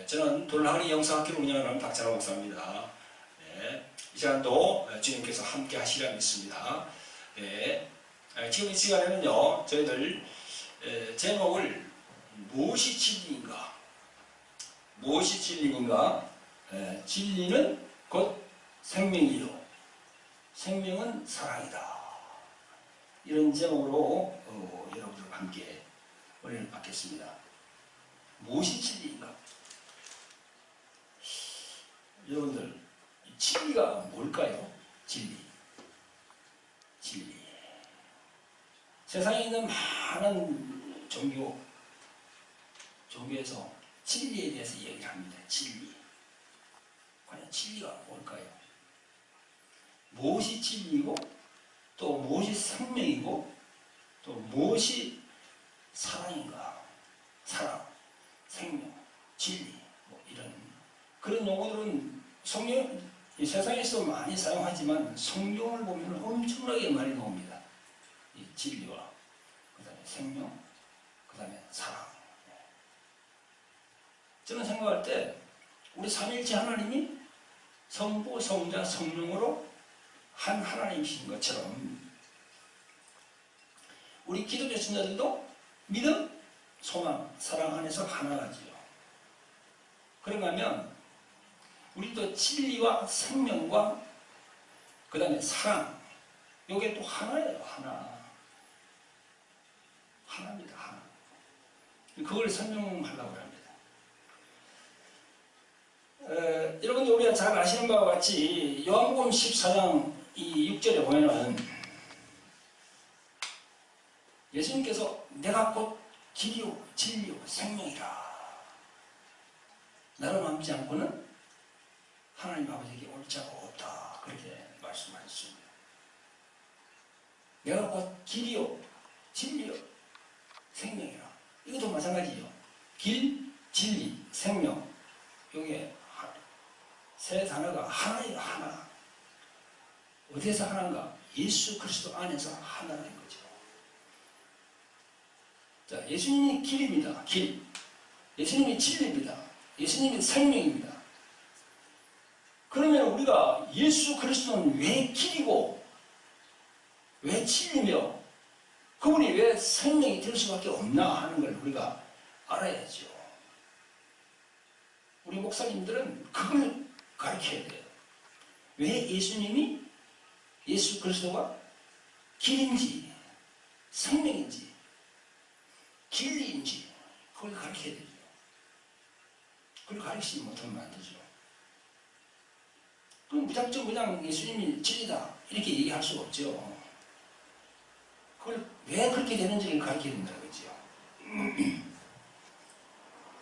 저는 돌하리 영성학교를 운영하는 박찬호 목사입니다. 이 시간도 주님께서 함께 하시리라 믿습니다. 지금 이 시간에는요, 저희들 제목을 무엇이 진리인가? 무엇이 진리인가? 진리는 곧 생명이요, 생명은 사랑이다. 이런 제목으로 여러분들과 함께 은혜를 받겠습니다. 무엇이 진리인가? 여러분들, 진리가 뭘까요? 진리. 세상에 있는 많은 종교에서 진리에 대해서 얘기를 합니다. 진리. 과연 진리가 뭘까요? 무엇이 진리이고, 또 무엇이 생명이고, 또 무엇이 사랑인가? 사랑, 생명, 진리, 이런 그런 용어들은 이 세상에서 많이 사용하지만 성경을 보면 엄청나게 많이 나옵니다. 이 진리와 그 다음에 생명, 그 다음에 사랑. 저는 생각할 때 우리 삼위일체 하나님이 성부, 성자, 성령으로 한 하나님이신 것처럼 우리 기독교 신자들도 믿음, 소망, 사랑 안에서 하나가지요. 그런가 하면 우리도 진리와 생명과 그 다음에 사랑, 이게 또 하나예요. 하나입니다. 하나. 그걸 설명하려고 합니다. 여러분들 우리가 잘 아시는 바와 같이 요한복음 14장 이 6절에 보면은 예수님께서 내가 곧 길이요 진리요 생명이라, 나를 믿지 않고는 하나님 아버지에게 올 자가 없다, 그렇게 말씀하셨습니다. 내가 곧 길이요 진리요 생명이라. 이것도 마찬가지죠. 길, 진리, 생명, 이게 세 단어가 하나예요. 하나. 어디에서 하나인가? 예수 그리스도 안에서 하나라는 거죠. 자, 예수님이 길입니다. 길. 예수님이 진리입니다. 예수님이 생명입니다. 그러면 우리가 예수 그리스도는 왜 길이고 왜 진리며 그분이 왜 생명이 될 수밖에 없나 하는 걸 우리가 알아야죠. 우리 목사님들은 그걸 가르쳐야 돼요. 왜 예수님이 예수 그리스도가 길인지 생명인지 진리인지 그걸 가르쳐야 되죠. 그걸 가르치지 못하면 안 되죠. 그럼 무작정 그냥 예수님이 진리다 이렇게 얘기할 수가 없죠. 그걸 왜 그렇게 되는지를 가르쳐야 된다는 거죠.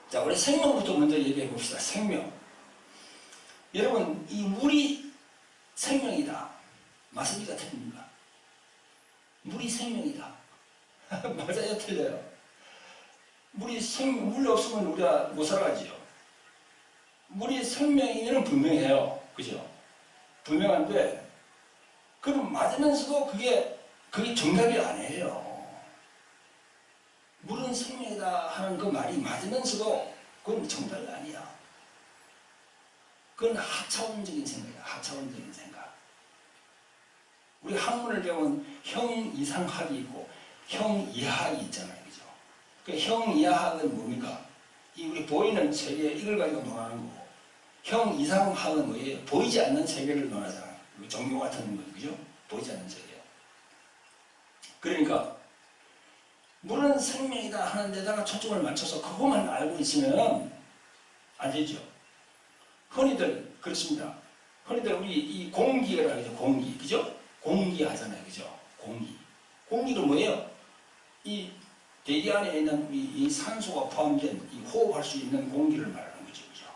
자, 우리 생명부터 먼저 얘기해 봅시다. 생명. 여러분, 이 물이 생명이다. 맞습니까? 틀립니까? 물이 생명이다. 맞아요? 틀려요? 물 없으면 우리가 못 살아가지요. 물이 생명이면 분명해요. 그죠? 분명한데, 그럼 맞으면서도 그게 정답이 아니에요. 물은 생명이다 하는 그 말이 맞으면서도 그건 정답이 아니야. 그건 하차원적인 생각이야. 하차원적인 생각. 우리 학문을 배우면 형 이상학이 있고 형 이하학이 있잖아요. 그죠? 그 형 이하학은 뭡니까? 이 우리 보이는 세계 이걸 가지고 논하는 거고, 형 이상학은 뭐예요? 보이지 않는 세계를 논하잖아요. 종교 같은 거, 그죠? 보이지 않는 세계. 그러니까 물은 생명이다 하는 데다가 초점을 맞춰서 그것만 알고 있으면 안 되죠. 흔히들 그렇습니다. 흔히들 우리 이 공기라 그러죠. 공기, 그죠? 공기 하잖아요. 그죠? 공기가 뭐예요? 이 대기 안에 있는 이 산소가 포함된 이 호흡할 수 있는 공기를 말하는 거죠. 그죠?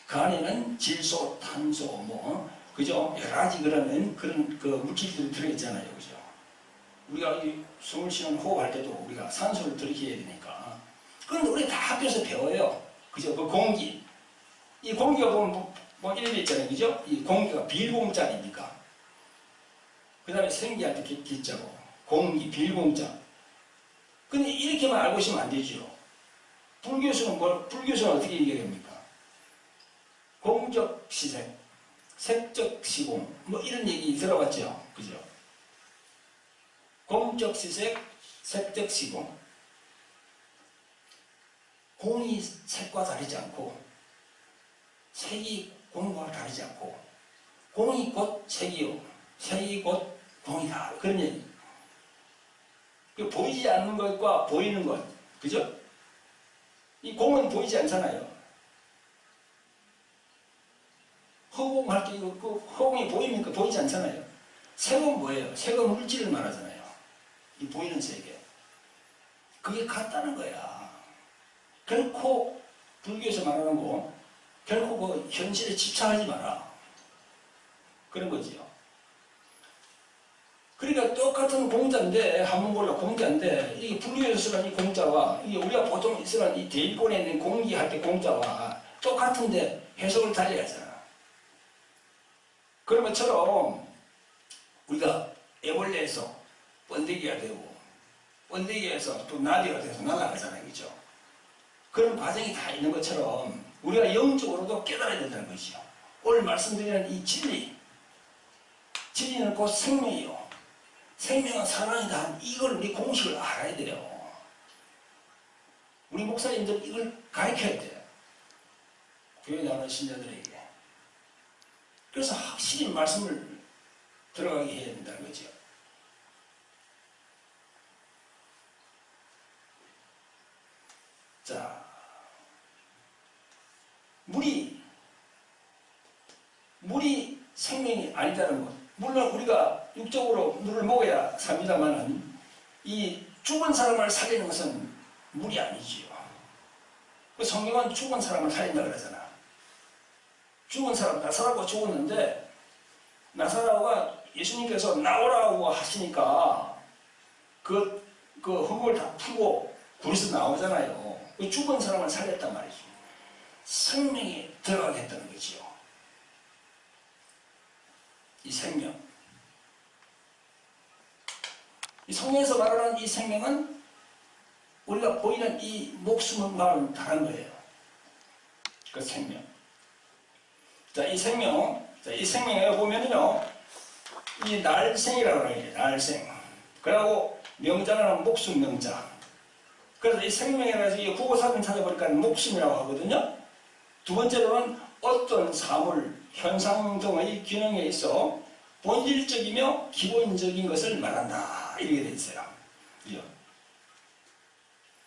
그 안에는 질소, 탄소, 그죠? 여러 가지 그런 그 물질들이 들어있잖아요. 그죠? 우리가 이 숨을 쉬는 호흡할 때도 우리가 산소를 들이켜야 되니까. 그런데 우리 다 학교에서 배워요. 그죠? 그 공기. 이 공기가 보면 이런 데 있잖아요. 그죠? 이 공기가 빌공자 아닙니까? 그 다음에 생기할 때 기자고. 공기, 빌공자. 근데 이렇게만 알고 있으면 안 되죠. 불교에서는 어떻게 얘기합니까? 공적 시색, 색적 시공, 뭐 이런 얘기 들어봤죠? 그죠? 공적 시색, 색적 시공. 공이 색과 다르지 않고, 색이 공과 다르지 않고, 공이 곧 색이요, 색이 곧 공이다. 그런 얘기. 보이지 않는 것과 보이는 것, 그죠? 이 공은 보이지 않잖아요. 허공할 때 그 허공이 보입니까? 보이지 않잖아요. 색은 뭐예요? 색은 물질을 말하잖아요. 이 보이는 세계. 그게 같다는 거야. 결코 불교에서 말하는 거, 결코 그 현실에 집착하지 마라. 그런 거지요. 그러니까 똑같은 공자인데, 한번 몰라 공자인데, 이게 불교에서 쓰는 이 공자와, 이게 우리가 보통 쓰는 이 대일본에 있는 공기할 때 공자와 똑같은데 해석을 달리하잖아. 그런 것처럼 우리가 애벌레에서 번데기가 되고, 번데기에서 또 나비가 돼서 날아가잖아요. 그죠? 그런 과정이 다 있는 것처럼 우리가 영적으로도 깨달아야 된다는 것이죠. 오늘 말씀드리는 이 진리, 진리는 곧 생명이요. 생명은 사랑이다. 이걸 우리 공식을 알아야 돼요. 우리 목사님들 이걸 가르쳐야 돼요. 교회 나오는 신자들에게. 그래서 확실히 말씀을 들어가게 해야 된다는 거죠. 자, 물이 생명이 아니다는 것. 물론 우리가 육적으로 물을 먹어야 삽니다만은 이 죽은 사람을 살리는 것은 물이 아니지요. 그 성경은 죽은 사람을 살린다 그러잖아. 죽은 사람, 나사로가 죽었는데 나사로가 예수님께서 나오라고 하시니까 그 흙을 다 풀고 굴에서 나오잖아요. 그 죽은 사람을 살렸단 말이죠. 생명이 들어가겠다는 거지요. 이 생명. 이 성경에서 말하는 이 생명은 우리가 보이는 이 목숨과는 다른 거예요. 그 생명. 자, 이 생명에 보면요, 이 날생이라고 해요. 날생. 그리고 명자는 목숨 명자. 그래서 이 생명이라서 이 국어사전 찾아보니까 목숨이라고 하거든요. 두 번째로는 어떤 사물, 현상 등의 균형에 있어 본질적이며 기본적인 것을 말한다. 이렇게 되어 있어요.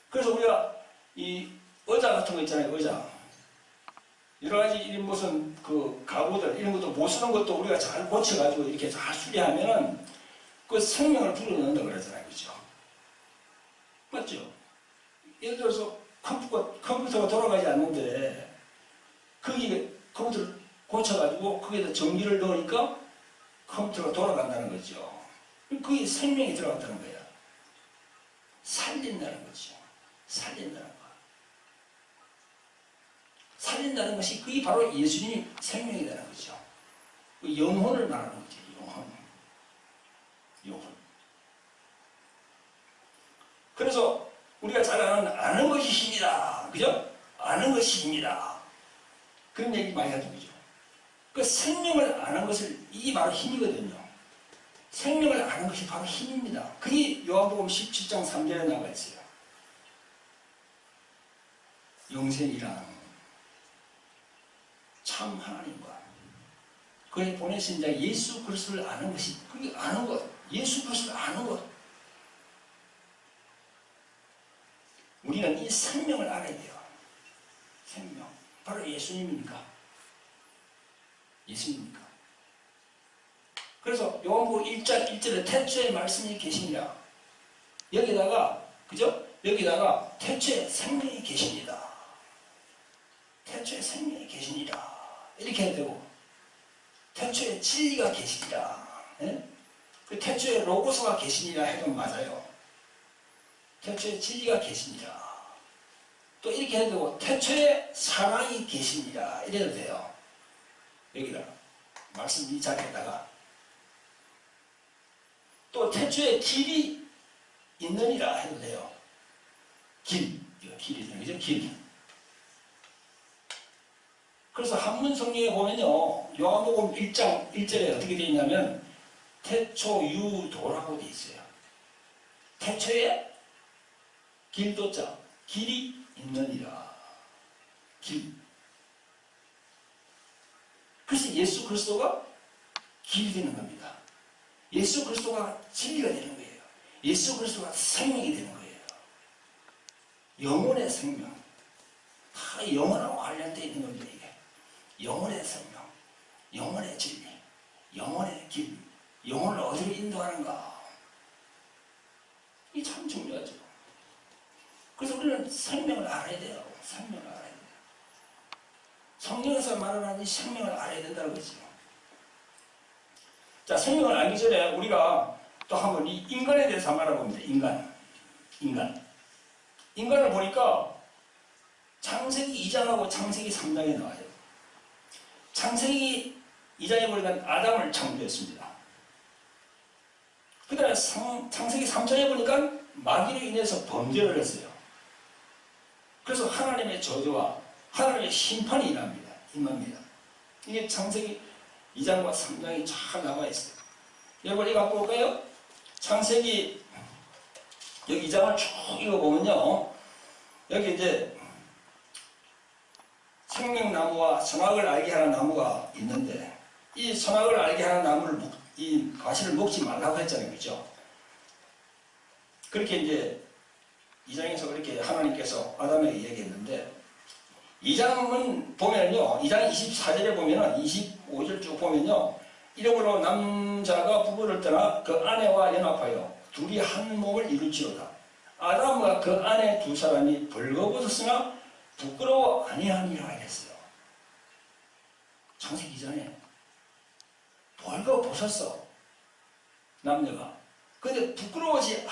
그래서 우리가 이 의자 같은 거 있잖아요. 의자. 여러 가지 무슨 그 가구들 이런 것도 못 쓰는 것도 우리가 잘 고쳐가지고 이렇게 잘 수리하면은 그 생명을 불어넣는다 그러잖아요. 그죠? 맞죠? 예를 들어서 컴퓨터가 돌아가지 않는데 거기에 컴퓨터를 고쳐가지고 거기에다 전기를 넣으니까 컴퓨터가 돌아간다는 거죠. 그게 생명이 들어갔다는 거야. 살린다는 거죠. 살린다는 거. 살린다는 것이 그게 바로 예수님이 생명이라는 거죠. 그 영혼을 말하는 거죠. 영혼. 그래서 우리가 잘 아는 것이 힘이다. 그죠? 아는 것이 힘이다. 그런 얘기 많이 하죠. 그죠? 그 생명을 아는 것을, 이게 바로 힘이거든요. 생명을 아는 것이 바로 힘입니다. 그게 요한복음 17장 3절에 나와 있어요. 영생이란 참 하나님과 그에 보내신 자 예수 그리스도를 아는 것이, 그게 아는 것, 예수 그리스도를 아는 것. 우리는 이 생명을 알아야 돼요. 생명. 바로 예수님입니까? 예수님입니까? 그래서 요한복음 1장 1절에 태초에 말씀이 계시니라. 여기다가, 그죠? 여기다가 태초에 생명이 계시니라. 태초에 생명이 계시니라. 이렇게 해야 되고, 태초에 진리가 계시니라. 예? 그 태초에 로고스가 계시니라 해도 맞아요. 태초에 진리가 계시니라. 또 이렇게 해도 되고, 태초에 사랑이 계시니라. 이래도 돼요. 여기다. 말씀 이 자리에다가. 또 태초에 길이 있느니라 해도 돼요. 길. 길이 되는 거죠. 길. 그래서 한문 성경에 보면요. 요한복음 1장 1절에 어떻게 되어 있냐면 태초유도라고 되어 있어요. 태초에 길도자 길이 있느니라. 길. 그래서 예수 그리스도가 길이 되는 겁니다. 예수 그리스도가 진리가 되는 거예요. 예수 그리스도가 생명이 되는 거예요. 영혼의 생명. 다 영혼하고 관련되어 있는 겁니다. 이게. 영혼의 생명, 영혼의 진리, 영혼의 길, 영혼을 어디로 인도하는가. 이게 참 중요하죠. 그래서 우리는 생명을 알아야 돼요. 생명을 알아야 돼요. 성경에서 말하는 이 생명을 알아야 된다는 거죠. 자, 생명을 알기 전에 우리가 또 한번 이 인간에 대해서 한번 알아봅니다. 인간을 보니까 창세기 2장하고 창세기 3장에 나와요. 창세기 2장에 보니까 아담을 창조했습니다. 그 다음에 창세기 3장에 보니까 마귀로 인해서 범죄를 했어요. 그래서 하나님의 저주와 하나님의 심판이 임합니다. 이게 창세기 2장과 3장이 잘 나와 있어요. 여러분 이거 한번 볼까요? 창세기 여기 2장을 쭉 읽어보면요. 여기 이제 생명나무와 선악을 알게 하는 나무가 있는데 이 선악을 알게 하는 나무를 이 과실을 먹지 말라고 했잖아요. 그죠? 그렇게 이제 2장에서 그렇게 하나님께서 아담에게 얘기했는데 2장은 보면요. 2장 24절에 보면은 25절 쭉 보면요. 이러므로 남자가 부부를 떠나 그 아내와 연합하여 둘이 한 몸을 이룰지어다. 아담과 그 아내 두 사람이 벌거벗었으나 부끄러워 아니하니라 했어요. 창세기 전에 벌거벗었어. 남녀가. 근데 부끄러워하지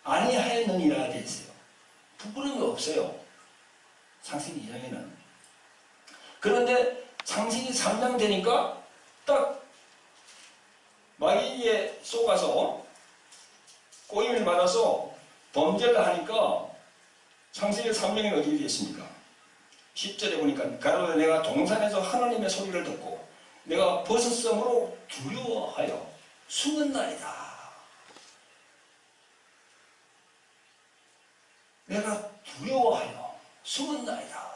아니하였느니라 했어요. 부끄러운 게 없어요. 창세기 2장에는. 그런데 창세기 3장 되니까 딱 마귀에 속아서 꼬임을 받아서 범죄를 하니까 창세기 3장에 어디에 있습니까? 10절에 보니까 가로되 내가 동산에서 하나님의 소리를 듣고 내가 벗었으므로 두려워하여 숨었나이다. 내가 두려워하여 숨었나이다.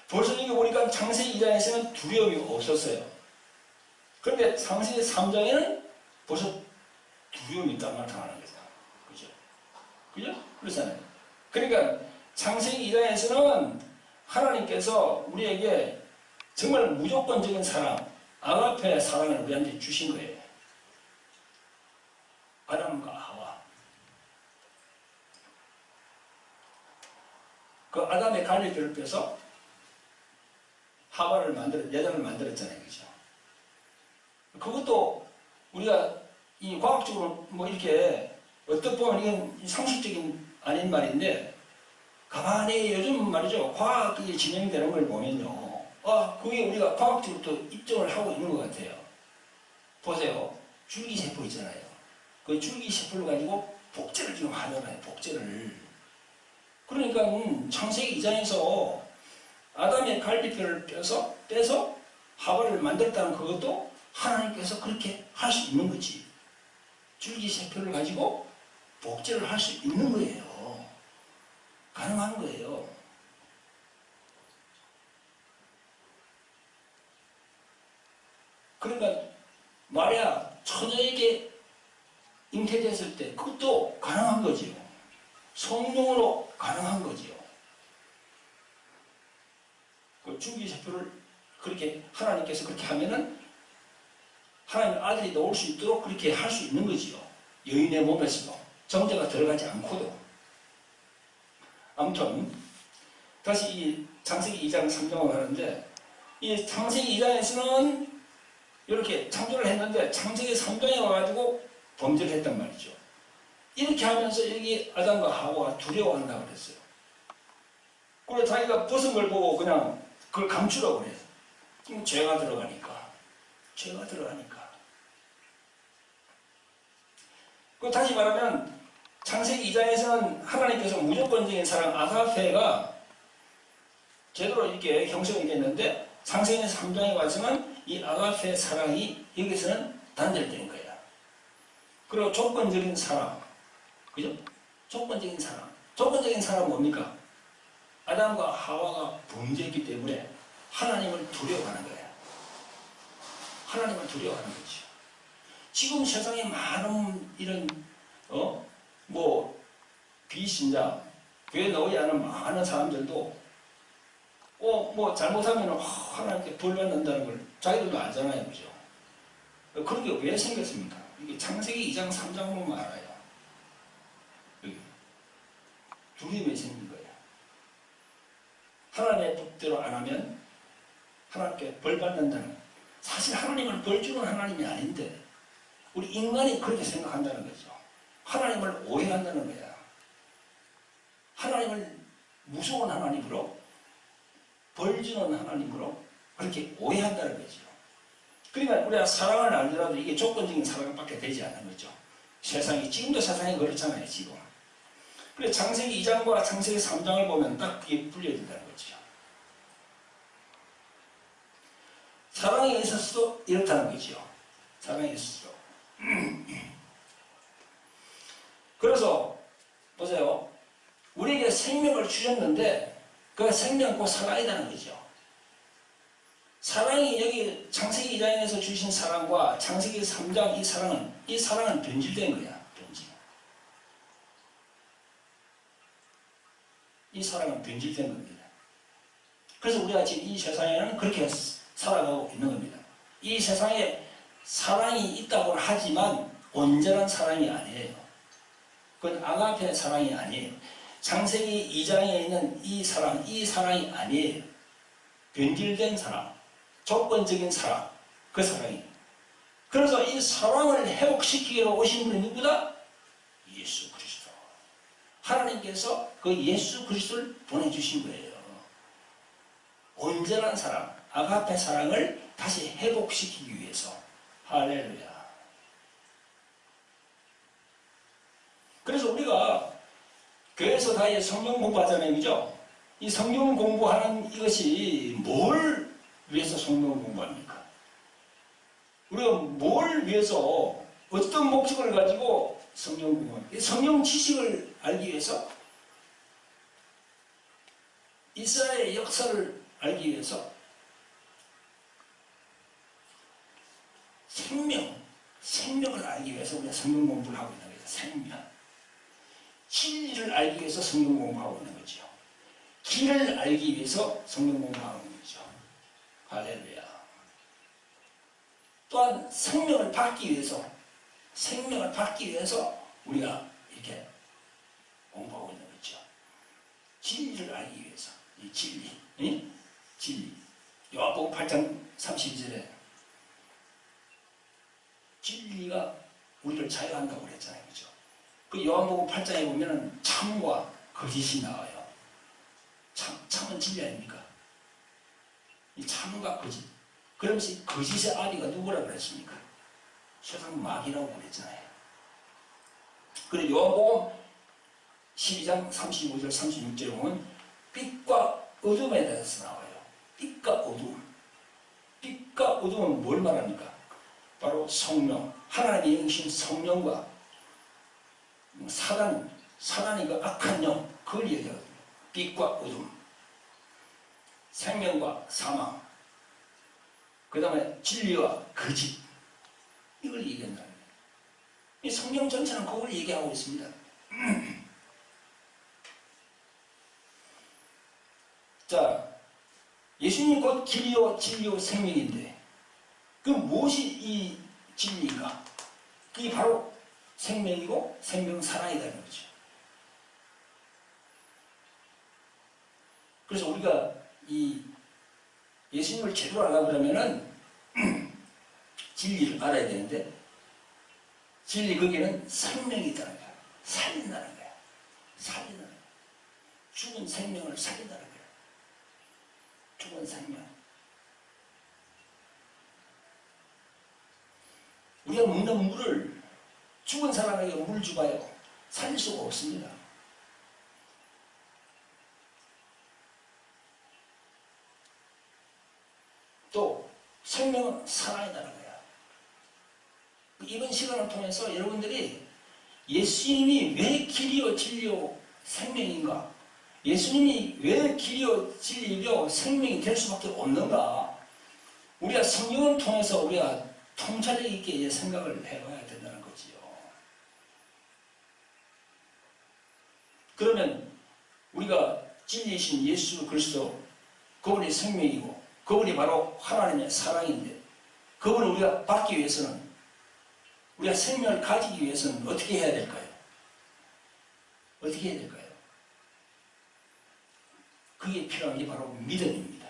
벌써 이게 보니까 창세기 2장에서는 두려움이 없었어요. 그런데 창세기 3장에는 벌써 두려움이 있다는 걸 당하는 거죠. 그죠? 그죠? 그렇잖아요. 그러니까 창세기 2장에서는 하나님께서 우리에게 정말 무조건적인 사랑, 아가페의 사랑을 우리한테 주신 거예요. 아담과 하와. 그 아담의 갈비뼈를 빼서 하와를 여자를 만들었잖아요. 그죠? 그것도 우리가 이 과학적으로 뭐 이렇게 어떻게 보면 이건 상식적인 아닌 말인데 가만히 요즘 말이죠. 과학이 진행되는 걸 보면요. 그게 우리가 과학적으로 또 입증을 하고 있는 것 같아요. 보세요. 줄기세포 있잖아요. 그 줄기세포를 가지고 복제를 지금 하잖아요. 복제를. 그러니까 창세기 2장에서 아담의 갈비뼈를 빼서 하와를 만들었다는 그것도 하나님께서 그렇게 할 수 있는 거지. 줄기세포를 가지고 복제를 할 수 있는 거예요. 가능한 거예요. 그러니까 말이야 처녀에게 잉태됐을 때 그것도 가능한 거지요. 성령으로 가능한 거지요. 그 줄기세포를 그렇게 하나님께서 그렇게 하면은 하나님 아들이 나올 수 있도록 그렇게 할 수 있는 거지요. 여인의 몸에서도 정제가 들어가지 않고도. 아무튼 다시 이 창세기 2장 3장을 하는데 이 창세기 2장에서는 이렇게 창조를 했는데 창세기 3장에 와가지고 범죄를 했단 말이죠. 이렇게 하면서 여기 아담과 하와가 두려워한다고 그랬어요. 그래 자기가 벗은 걸 보고 그냥 그걸 감추라고 그래요. 죄가 들어가니까. 다시 말하면 창세기 2장에서는 하나님께서 무조건적인 사랑 아가페가 제대로 이렇게 형성이 됐는데 창세기 3장에 와서는 이 아가페 사랑이 여기서는 단절된 거야. 그리고 조건적인 사랑, 그죠? 조건적인 사랑. 조건적인 사랑은 뭡니까? 아담과 하와가 범죄했기 때문에 하나님을 두려워하는 거야. 하나님을 두려워하는 거지. 지금 세상에 많은 이런 비신자, 교회 나오지 않은 많은 사람들도 잘못하면 하나님께 벌 받는다는 걸 자기들도 알잖아요. 그죠? 그런 게 왜 생겼습니까? 이게 창세기 2장 3장 보면 알아요. 두려움이 생긴 거예요. 하나님의 뜻대로 안 하면 하나님께 벌 받는다는, 사실 하나님을 벌 주는 하나님이 아닌데 우리 인간이 그렇게 생각한다는 거죠. 하나님을 오해한다는 거야. 하나님을 무서운 하나님으로, 벌 주는 하나님으로 그렇게 오해한다는 거죠. 그러니까 우리가 사랑을 알더라도 이게 조건적인 사랑밖에 되지 않는 거죠. 세상이, 지금도 세상이 그렇잖아요, 지금. 그래서 창세기 2장과 창세기 3장을 보면 딱 그게 분리된다는 거죠. 사랑에 있어서도 이렇다는 거죠. 사랑에 있어서도. 그래서 보세요. 우리에게 생명을 주셨는데 그 생명은 곧 사랑이라는 거죠. 사랑이 여기 창세기 2장에서 주신 사랑과 창세기 3장 이 사랑은 변질된 거야. 변질. 이 사랑은 변질된 겁니다. 그래서 우리가 지금 이 세상에는 그렇게 살아가고 있는 겁니다. 이 세상에 사랑이 있다고 하지만 온전한 사랑이 아니에요. 그건 아가페 사랑이 아니에요. 창세기 2장에 있는 이 사랑이 아니에요. 변질된 사랑, 조건적인 사랑, 그 사랑이에요. 그래서 이 사랑을 회복시키기로 오신 분이 누구다? 예수 그리스도. 하나님께서 그 예수 그리스도를 보내주신 거예요. 온전한 사랑, 아가페 사랑을 다시 회복시키기 위해서. 할렐루야. 그래서 우리가 교회에서 다 성경 공부하잖아요. 그죠? 이 성경 공부하는 이것이 뭘 위해서 성경 공부합니까? 우리가 뭘 위해서, 어떤 목적을 가지고 성경 공부합니까? 성경 지식을 알기 위해서, 이스라엘의 역사를 알기 위해서, 생명을 알기 위해서 우리가 성경 공부를 하고 있는 거예요. 생명. 진리를 알기 위해서 성경 공부하고 있는 거죠. 길을 알기 위해서 성경 공부하고 있는 거죠. 할렐루야. 또한 생명을 받기 위해서 우리가 이렇게 공부하고 있는 거죠. 진리를 알기 위해서. 이 진리. 응? 진리. 요한복음 8장 32절에 진리가 우리를 자유한다고 그랬잖아요. 그죠? 그 요한복음 8장에 보면은 참과 거짓이 나와요. 참은 진리 아닙니까? 이 참과 거짓. 그러면서 이 거짓의 아비가 누구라고 그랬습니까? 세상 마귀라고 그랬잖아요. 그리고 요한복음 12장 35절 36절에 보면 빛과 어둠에 대해서 나와요. 빛과 어둠. 빛과 어둠은 뭘 말합니까? 바로 성령, 하나님의 영이신 성령과 사단이 그 악한 영, 그걸 얘기하거든요. 빛과 어둠, 생명과 사망, 그 다음에 진리와 거짓, 이걸 얘기한다는 거예요. 이 성경 전체는 그걸 얘기하고 있습니다. 자, 예수님 곧 길이요 진리요 생명인데 그 무엇이 이 진리인가? 그게 바로 생명이고 생명 사랑이라는 거죠. 그래서 우리가 이 예수님을 제대로 알려고 그러면은 진리를 알아야 되는데 진리 거기에는 생명이 있다는 거야. 살린다는 거야. 살린다는 거야. 죽은 생명을 살린다는 거야. 죽은 생명. 우리가 먹는 물을 죽은 사람에게 물 주봐요. 살릴 수가 없습니다. 또 생명은 사랑이라는 거야. 이번 시간을 통해서 여러분들이 예수님이 왜 길이요 진리요 생명인가? 예수님이 왜 길이요 진리요 생명이 될 수밖에 없는가? 우리가 성경을 통해서 우리가 통찰력 있게 생각을 해봐야 된다는 거지요. 그러면 우리가 진리이신 예수 그리스도, 그분이 생명이고 그분이 바로 하나님의 사랑인데, 그분을 우리가 받기 위해서는, 우리가 생명을 가지기 위해서는 어떻게 해야 될까요? 어떻게 해야 될까요? 그게 필요한 게 바로 믿음입니다.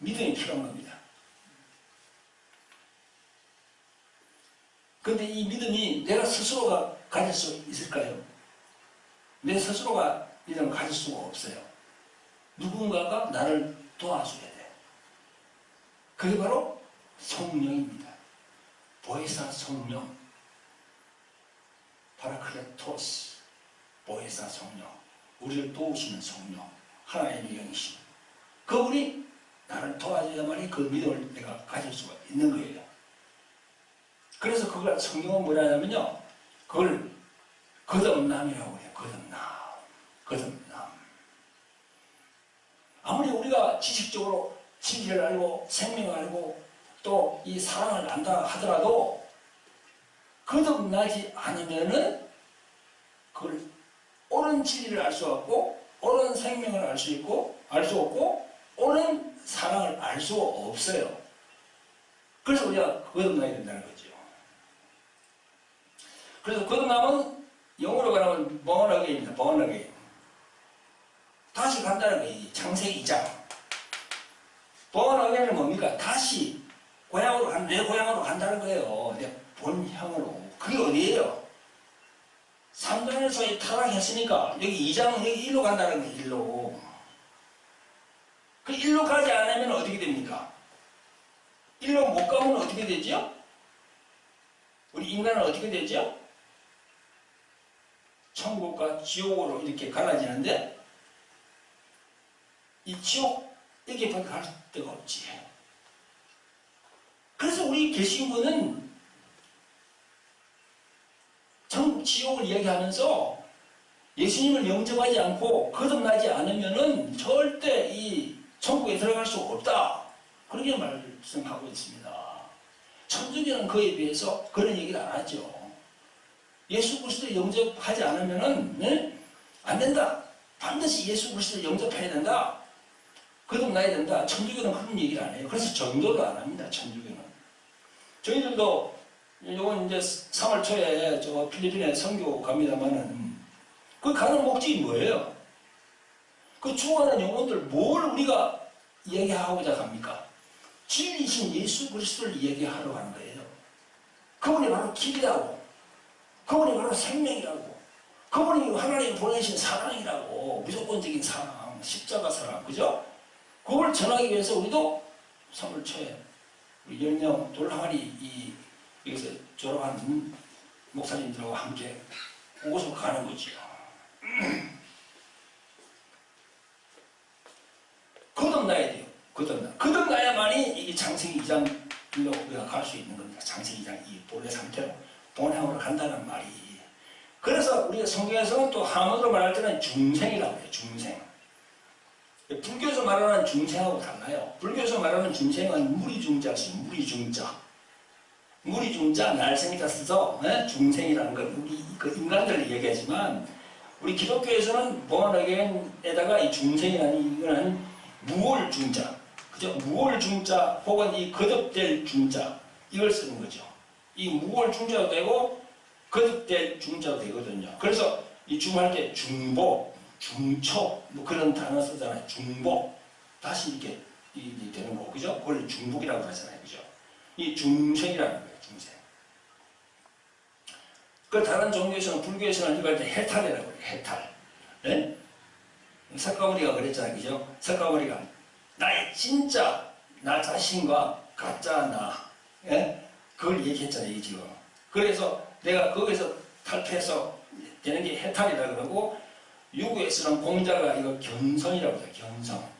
믿음이 필요한 겁니다. 그런데 이 믿음이 내가 스스로가 가질 수 있을까요? 내 스스로가 믿음을 가질 수가 없어요. 누군가가 나를 도와줘야 돼. 그게 바로 성령입니다. 보혜사 성령, 파라클레토스, 보혜사 성령, 우리를 도우시는 성령, 하나님의 영이신, 그분이 나를 도와줘야만이 그 믿음을 내가 가질 수가 있는 거예요. 그래서 그걸 성경은 뭐라 하냐면요, 그걸 거듭남이라고 해요. 거듭남. 아무리 우리가 지식적으로 진리를 알고 생명을 알고 또 이 사랑을 안다 하더라도 거듭나지 않으면은 그걸 옳은 진리를 알 수 없고 옳은 생명을 알 수 없고 옳은 사랑을 알 수 없어요. 그래서 우리가 거듭나야 된다는 거죠. 그래서 거듭남은 영어로 말하면 born again입니다. born again. 다시 간다는 거예요. 창세기 2장. born again은 뭡니까? 다시 내 고향으로 간다는 거예요. 내 본향으로. 그게 어디예요? 3장에서 타락했으니까 여기 2장, 여기 1로 간다는 거예요. 1로. 그 1로 가지 않으면 어떻게 됩니까? 1로 못 가면 어떻게 되죠? 우리 인간은 어떻게 되죠? 천국과 지옥으로 이렇게 갈라지는데, 이 지옥, 여기에 갈 데가 없지. 그래서 우리 개신교는 천국, 지옥을 이야기하면서 예수님을 영접하지 않고 거듭나지 않으면은 절대 이 천국에 들어갈 수 없다. 그렇게 말씀하고 있습니다. 천주교는 그에 비해서 그런 얘기를 안 하죠. 예수 그리스도를 영접하지 않으면은 안 된다. 반드시 예수 그리스도를 영접해야 된다. 거듭나야 된다. 천주교는 그런 얘기를 안 해요. 그래서 전도도 안 합니다. 천주교는. 저희들도 요번 이제 3월 초에 저 필리핀에 선교 갑니다만은 그 가는 목적이 뭐예요? 그 죽어가는 영혼들 뭘 우리가 얘기하고자 합니까? 진리이신 예수 그리스도를 얘기하러 가는 거예요. 그분이 바로 길이라고, 그분이 바로 생명이라고, 그분이 하나님이 보내신 사랑이라고, 무조건적인 사랑, 십자가 사랑, 그죠? 그걸 전하기 위해서 우리도 3월 초에 우리 10명 돌항아리 여기서 졸업한 목사님들과 함께 그곳으로 가는 거죠. 거듭나야 돼요. 거듭나야만이 이게 창세기 2장로 우리가 갈 수 있는 겁니다. 창세기 2장 이 본래 상태로 본향으로 간다는 말이. 그래서 우리가 성경에서는 또 한문으로 말할 때는 중생이라고 해요. 중생. 불교에서 말하는 중생하고 달라요. 불교에서 말하는 중생은 무리중자지. 무리중자 날생자 써서 중생이라는 건 우리 그 인간들을 얘기하지만, 우리 기독교에서는 born-again에다가 이 중생이라는 이거는 무월중자, 그죠? 무월중자 혹은 이 거듭될 중자, 이걸 쓰는 거죠. 이 무월중자도 되고 거듭될 중자도 되거든요. 그래서 이 중할 때 중복, 중초 뭐 그런 단어 쓰잖아요. 중복, 다시 이렇게 되는 거고, 그죠? 그걸 중복이라고 하잖아요, 그죠? 이 중생이라는 거예요, 중생. 그 다른 종교에서는, 불교에서는 이걸 해탈이라고 해요, 해탈. 네? 석가모니가 그랬잖아요, 그죠? 석가모니가 나의 진짜 나 자신과 가짜 나, 예? 그걸 얘기했잖아요, 지금. 그래서 내가 거기서 탈피해서 되는 게 해탈이라 그러고, 유구에서는 공자가 이거 견성이라고 해요, 견성.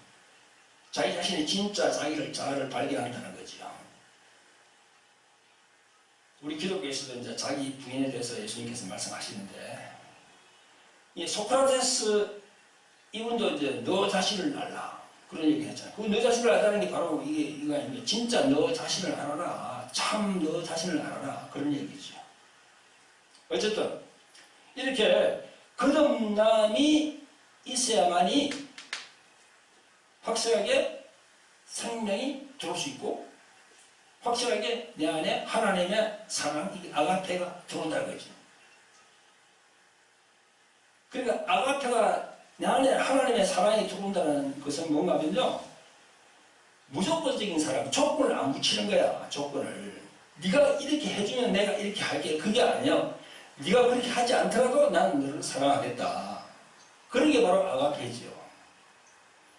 자기 자신이 진짜 자아를 발견한다는 거죠. 우리 기독교에서도 이제 자기 부인에 대해서 예수님께서 말씀하시는데, 이 소크라테스 이분도 이제 너 자신을 알라. 그런 얘기 했잖아요. 그 너 자신을 알다는 게 바로 이거 아닙니까? 진짜 너 자신을 알아라. 참 너 자신을 알아라. 그런 얘기죠. 어쨌든, 이렇게 거듭남이 있어야만이 확실하게 생명이 들어올 수 있고, 확실하게 내 안에 하나님의 사랑, 아가페가 들어온다는 거죠. 그러니까 아가페가 내 안에 하나님의 사랑이 들어온다는 것은 뭔가 하면요, 무조건적인 사랑, 조건을 안 붙이는 거야. 조건을. 네가 이렇게 해주면 내가 이렇게 할게. 그게 아니야. 네가 그렇게 하지 않더라도 나는 너를 사랑하겠다. 그런 게 바로 아가페지요.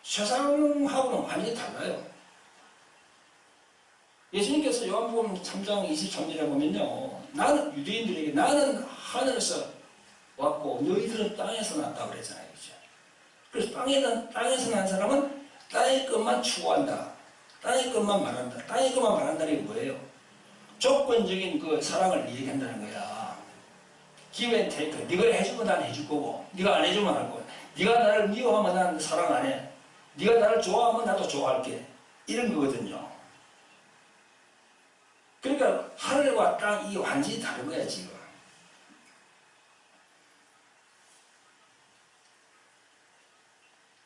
세상하고는 완전히 달라요. 예수님께서 요한복음 3장 23절에 보면요, 나는 유대인들에게 나는 하늘에서 왔고 너희들은 땅에서 났다 그랬잖아요. 그렇죠? 그래서 땅에서 난 사람은 땅의 것만 추구한다. 땅의 것만 말한다. 땅의 것만 말한다는 게 뭐예요? 조건적인 그 사랑을 얘기한다는 거야. give and take. 네가 해주면 난 해줄 거고, 네가 안 해주면 안 할 거야. 네가 나를 미워하면 난 사랑 안 해. 네가 나를 좋아하면 나도 좋아할게. 이런 거거든요. 그러니까 하늘과 땅 이게 완전히 다른 거야 지금.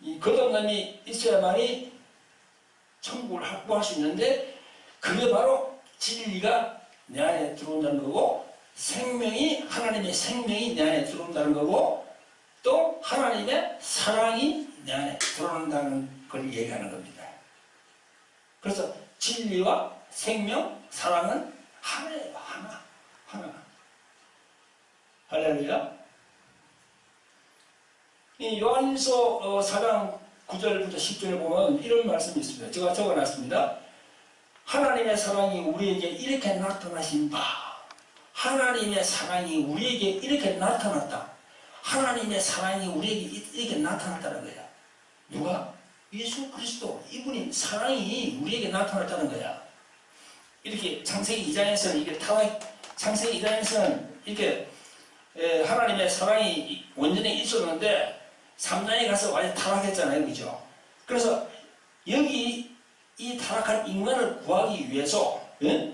이 거듭남이 있어야만이 천국을 확보할 수 있는데, 그게 바로 진리가 내 안에 들어온다는 거고, 하나님의 생명이 내 안에 들어온다는 거고, 또 하나님의 사랑이 내 안에 들어온다는 걸 얘기하는 겁니다. 그래서 진리와 생명, 사랑은 하나예요. 하나. 할렐루야. 이 요한일서 4장 9절부터 10절에 보면 이런 말씀이 있습니다. 제가 적어놨습니다. 하나님의 사랑이 우리에게 이렇게 나타나신 바, 하나님의 사랑이 우리에게 이렇게 나타났다. 하나님의 사랑이 우리에게 이렇게 나타났다는 거야. 누가? 예수 그리스도. 이분이 사랑이 우리에게 나타났다는 거야. 이렇게 창세기 2장에서는 창세기 2장에서는 이렇게 하나님의 사랑이 원전에 있었는데 3장에 가서 완전히 타락했잖아요. 그죠? 그래서 여기 이 타락한 인간을 구하기 위해서 이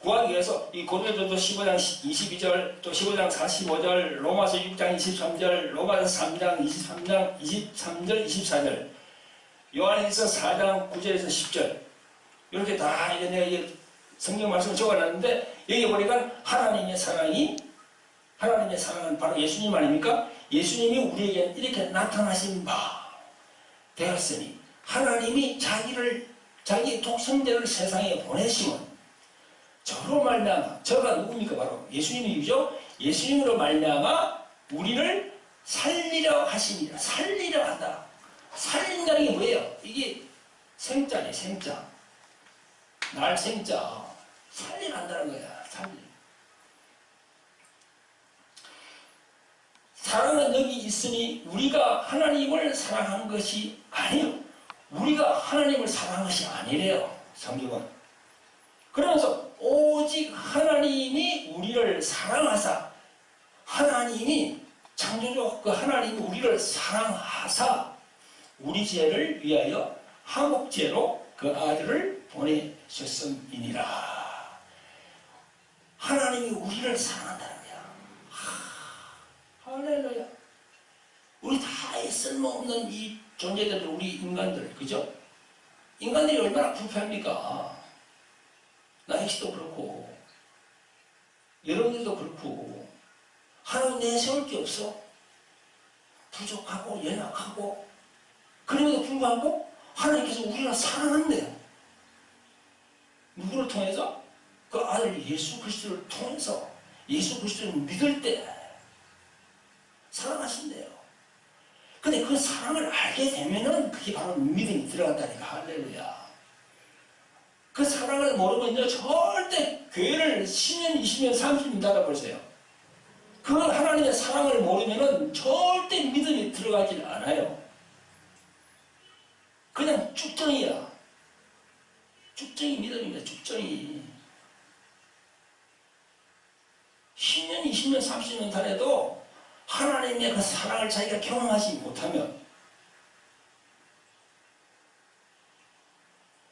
고린도전서 15장 22절, 또 15장 45절, 로마서 6장 23절, 로마서 3장 23절, 24절, 요한일서 4장 9절에서 10절, 이렇게 다 내가 성경 말씀을 적어놨는데, 여기 보니까 하나님의 사랑은 바로 예수님 아닙니까? 예수님이 우리에게 이렇게 나타나신 바 되었으니, 하나님이 자기 독생자를 세상에 보내시면 저로 말미암아, 저가 누굽니까? 바로 예수님이죠. 예수님으로 말미암아 우리를 살리려 하십니다. 살리려 한다. 살린다는 게 뭐예요? 이게 생자네, 생자. 날 생자. 살리려 한다는 거야. 사랑은 여기 있으니 우리가 하나님을 사랑한 것이 아니요. 우리가 하나님을 사랑한 것이 아니래요. 성경은. 그러면서 오직 하나님이 우리를 사랑하사, 하나님이 창조주 그 하나님이 우리를 사랑하사 우리 죄를 위하여 화목제로 그 아들을 보내셨음이니라. 하나님이 우리를 사랑한다는 거야. 할렐루야. 우리 다 쓸모없는 이 존재들, 우리 인간들, 그죠? 인간들이 얼마나 불편합니까? 나이씨도 그렇고, 여러분들도 그렇고, 하나도 내세울 게 없어. 부족하고, 연약하고, 그럼에도 불구하고, 하나님께서 우리를 사랑한대요. 누구를 통해서? 그 아들 예수 그리스도를 통해서, 예수 그리스도를 믿을 때, 사랑하신대요. 근데 그 사랑을 알게 되면은, 그게 바로 믿음이 들어간다니까. 할렐루야. 그 사랑을 모르면요 절대 교회를 10년, 20년, 30년 닫아버리세요. 그 하나님의 사랑을 모르면은 절대 믿음이 들어가질 않아요. 그냥 쭉정이야. 쭉정이 믿음입니다. 쭉정이. 10년, 20년, 30년 다녀도 하나님의 그 사랑을 자기가 경험하지 못하면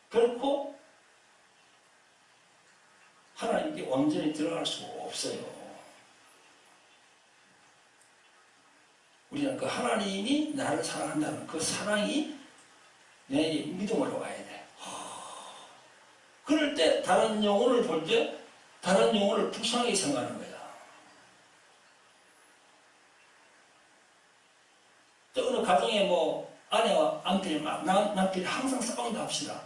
결코 하나님께 온전히 들어갈 수가 없어요. 우리는 그 하나님이 나를 사랑한다는 그 사랑이 내 믿음으로 와야 돼. 그럴 때 다른 영혼을 볼 때 다른 영혼을 불쌍하게 생각하는 거야. 또 어느 가정에 뭐 아내와 남편이 항상 싸운다 합시다.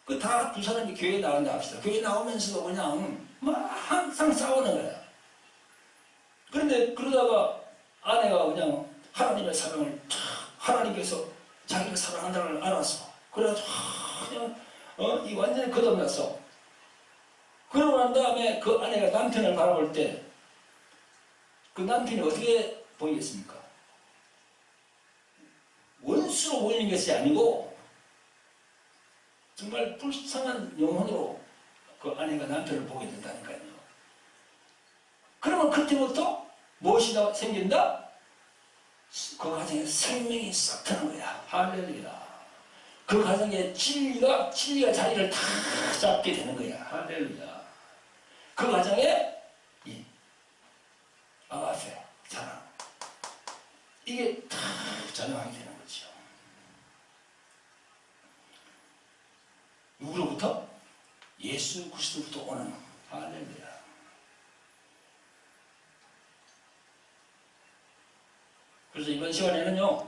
그 다 두 사람이 교회에 나간다 합시다. 교회 나오면서도 그냥 막 항상 싸우는 거야. 그런데 그러다가 아내가 그냥 하나님의 사랑을 하나님께서 자기를 사랑한다는 걸 알았어. 그래가지고 그냥 이 완전히 거듭났어. 그러고 난 다음에 그 아내가 남편을 바라볼 때 그 남편이 어떻게 보이겠습니까? 원수로 보이는 것이 아니고 정말 불쌍한 영혼으로 그 아내가 남편을 보게 된다니까요. 그러면 그때부터 무엇이 생긴다? 그 가정에 생명이 싹 트는 거야. 할렐루야. 그 가정에 진리가 자리를 다 잡게 되는 거야. 할렐루야. 그 가정에 이 아가페, 사랑, 이게 다 작용하게 되는 거죠. 누구로부터? 예수 그리스도부터 오는. 할렐루야. 그래서 이번 시간에는요,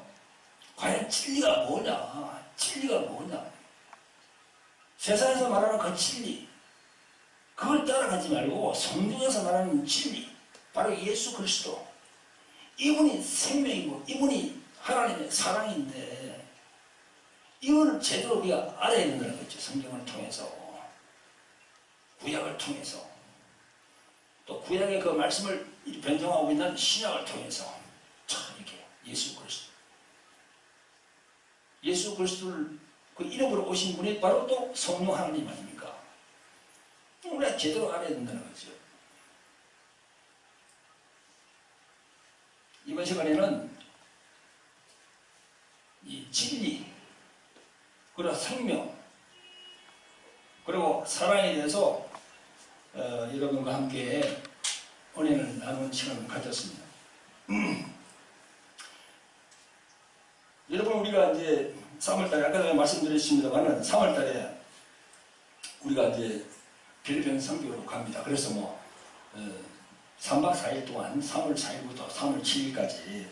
과연 진리가 뭐냐? 진리가 뭐냐? 세상에서 말하는 그 진리, 그걸 따라가지 말고 성경에서 말하는 진리, 바로 예수 그리스도. 이분이 생명이고 이분이 하나님의 사랑인데 이거를 제대로 우리가 알아야 된다는 거죠. 성경을 통해서, 구약을 통해서, 또 구약의 그 말씀을 변종하고 있는 신약을 통해서 이렇게 예수 그리스도를 그 이름으로 오신 분이 바로 또 성령 하나님 아닙니까? 우리가 제대로 알아야 된다는 거죠. 이번 시간에는 이 진리, 그리고 생명, 그리고 사랑에 대해서 여러분과 함께 은혜를 나누는 시간을 가졌습니다. 여러분, 우리가 이제 3월달에, 아까 전에 말씀드렸습니다만은 3월달에 우리가 이제 필리핀 선교로 갑니다. 그래서 뭐 3박 4일 동안 3월 4일부터 3월 7일까지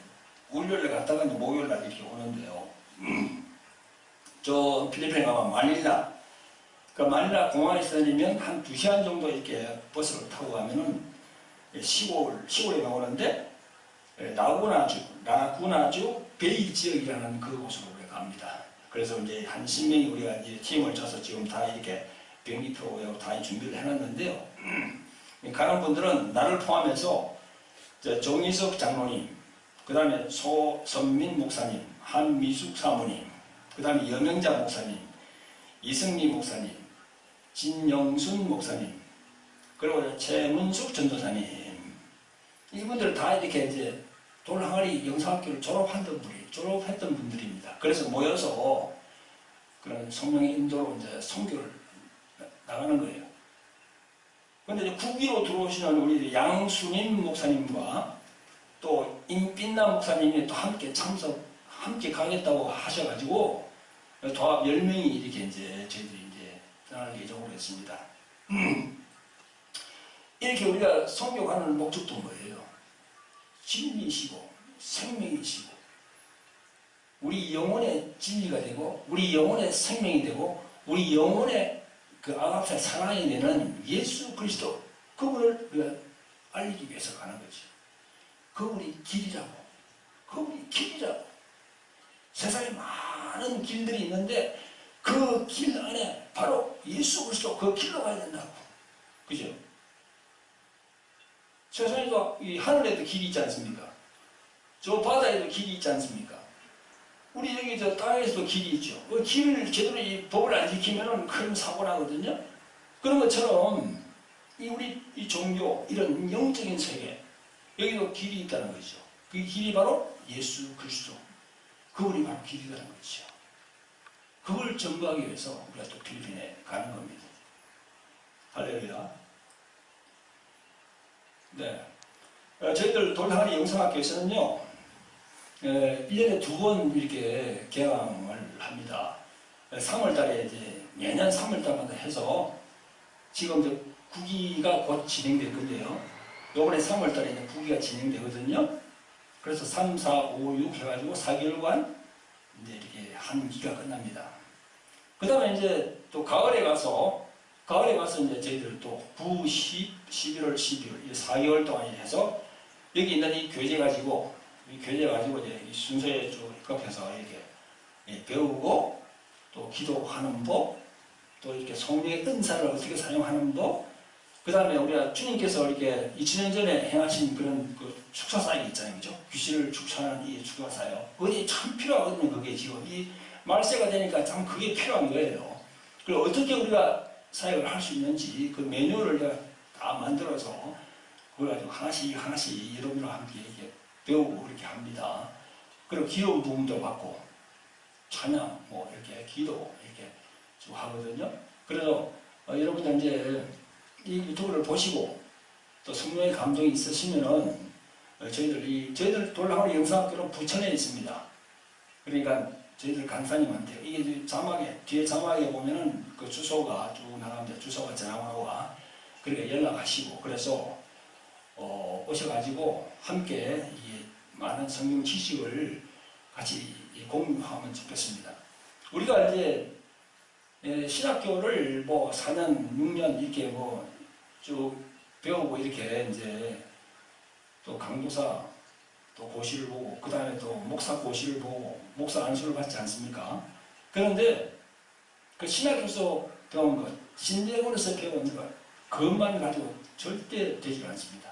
월요일에 갔다가 이제 목요일날 이렇게 오는데요. 저 필리핀에 가면 마닐라, 그 마닐라 공항에서 내리면 한 2시간 정도 이렇게 버스를 타고 가면은 시골에 나오는데 라구나주 베이 지역이라는 그 곳으로 우리가 갑니다. 그래서 이제 한 10명이 우리가 이제 팀을 짜서 지금 다 이렇게 비행기표 다 준비를 해놨는데요. 가는 분들은 나를 포함해서 정희석 장로님, 그 다음에 소선민 목사님, 한미숙 사모님, 그 다음에 여명자 목사님, 이승리 목사님, 진영순 목사님, 그리고 최문숙 전도사님, 이분들 다 이렇게 이제 돌항아리 영상학교를 졸업했던 분들입니다. 그래서 모여서 그런 성령의 인도로 이제 선교를 나가는 거예요. 그런데 이제 국위로 들어오시는 우리 양순임 목사님과 또 임빛나 목사님이 또 함께 가겠다고 하셔가지고 도합 10명이 이렇게 이제 저희들이 이제 떠날 예정으로 했습니다. 이렇게 우리가 선교하는 목적도 뭐예요? 진리이시고 생명이시고 우리 영혼의 진리가 되고 우리 영혼의 생명이 되고 우리 영혼의 그 아가페 사랑이 되는 예수 그리스도, 그분을 우리가 알리기 위해서 가는 거지. 그분이 길이라고. 그분이 길이라고. 세상에 많은 길들이 있는데 그 길 안에 바로 예수 그리스도 그 길로 가야 된다고. 그죠? 세상에도 이 하늘에도 길이 있지 않습니까? 저 바다에도 길이 있지 않습니까? 우리 여기 저 땅에서도 길이 있죠. 그 길을 제대로 이 법을 안 지키면은 큰 사고 나거든요. 그런 것처럼 우리 이 종교 이런 영적인 세계 여기도 길이 있다는 거죠. 그 길이 바로 예수 그리스도. 그분이 바로 길이라는 거죠. 그걸 전부하기 위해서 우리가 또 필리핀에 가는 겁니다. 할렐루야. 네. 저희들 돌항아리 영성학교에서는요, 1년에 2번 이렇게 개강을 합니다. 3월 달에 이제 매년 3월 달마다 해서 지금 이제 9기가 곧 진행될 건데요. 요번에 3월 달에 이제 9기가 진행되거든요. 그래서 3, 4, 5, 6 해가지고 4개월간 이제 이렇게 한 기가 끝납니다. 그 다음에 이제 또 가을에 가서 이제 저희들 또 9, 10, 11월, 12월, 4개월 동안 해서 여기 있는 이 교재 가지고 이제 이 순서에 쭉 입각해서 이렇게 배우고 또 기도하는 법, 또 이렇게 성령의 은사를 어떻게 사용하는 법, 그 다음에 우리가 주님께서 이렇게 2000년 전에 행하신 그런 그 축사사역 있잖아요. 그죠? 귀신을 축사하는 이 축사사역. 그게 참 필요하거든요. 그게 지금. 이 말세가 되니까 참 그게 필요한 거예요. 그리고 어떻게 우리가 사역을 할 수 있는지 그 매뉴얼을 내가 다 만들어서 그걸 가지고 하나씩 여러분과 함께 이렇게 배우고 그렇게 합니다. 그리고 기도 부분도 받고 찬양 뭐 이렇게 기도 이렇게 쭉 하거든요. 그래서 여러분들 이제 이 유튜브를 보시고 또 성령의 감동이 있으시면은 저희들 돌항아리 영성학교는 부천에 있습니다. 그러니까 저희들 강사님한테 이게 뒤에 자막에 보면은 그 주소가 쭉 나갑니다. 주소가 전화번호가 그러니까 연락하시고 그래서 오셔가지고 함께 이 많은 성경 지식을 같이 공유하면 좋겠습니다. 우리가 이제 신학교를 뭐 4년, 6년 이렇게 뭐 쭉 배우고 이렇게 이제 또 강도사 또 고시를 보고 그 다음에 또 목사 고시를 보고 목사 안수를 받지 않습니까? 그런데 그 신학교에서 배운 것, 신대원에서 배운 것 그것만 가지고 절대 되지 않습니다.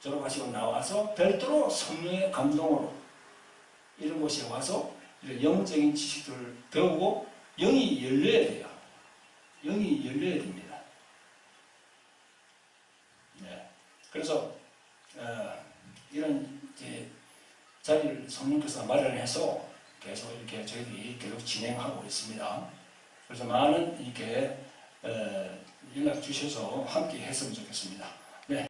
졸업하시고 나와서 별도로 성령의 감동으로 이런 곳에 와서 이런 영적인 지식들을 배우고 영이 열려야 돼요. 영이 열려야 됩니다. 네. 그래서 이런 이제 자리를 성령께서 마련해서 계속 이렇게 저희들이 계속 진행하고 있습니다. 그래서 많은 이렇게 연락 주셔서 함께 했으면 좋겠습니다. 네.